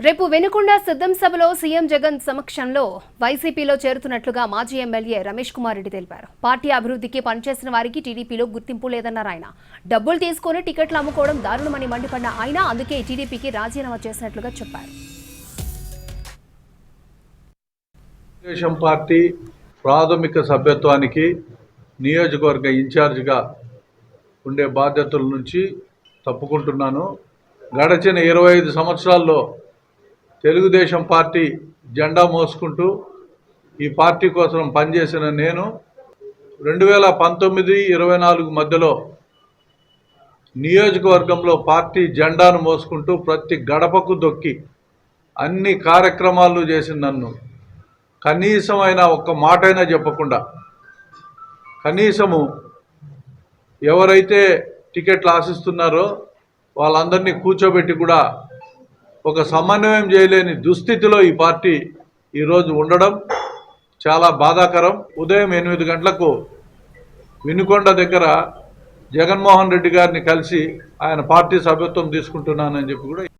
రేపు వెనుకొండ సిద్ధం సభలో సీఎం జగన్ సమక్షంలో వైసీపీలో చేరుతున్నట్లుగా మాజీ ఎమ్మెల్యే రమేష్ కుమార్ రెడ్డి తెలిపారు. పార్టీ అభివృద్ధికి పనిచేసిన వారికి టీడీపీలో గుర్తింపు లేదన్నారు ఆయన. డబ్బులు తీసుకుని టికెట్లు అమ్ముకోవడం దారుణమని మండిపడిన ఆయన అందుకే టీడీపీకి రాజీనామా చేసినట్లుగా చెప్పారు. తెలుగుదేశం పార్టీ ప్రాథమిక సభ్యత్వానికి నియోజకవర్గ ఇన్ఛార్జిగా ఉండే బాధ్యతల నుంచి తప్పుకుంటున్నాను. గడచిన 25 సంవత్సరాల్లో తెలుగుదేశం పార్టీ జెండా మోసుకుంటూ ఈ పార్టీ కోసం పనిచేసిన నేను 2019-24 మధ్యలో నియోజకవర్గంలో పార్టీ జెండాను మోసుకుంటూ ప్రతి గడపకు దొక్కి అన్ని కార్యక్రమాలు చేసిన నన్ను కనీసమైన ఒక్క మాటైనా చెప్పకుండా, కనీసము ఎవరైతే టికెట్లు ఆశిస్తున్నారో వాళ్ళందరినీ కూర్చోబెట్టి కూడా ఒక సమన్వయం చేయలేని దుస్థితిలో ఈ పార్టీ ఈరోజు ఉండడం చాలా బాధాకరం. ఉదయం 8 గంటలకు వినుకొండ దగ్గర జగన్మోహన్ రెడ్డి గారిని కలిసి ఆయన పార్టీ సభ్యత్వం తీసుకుంటున్నానని చెప్పి కూడా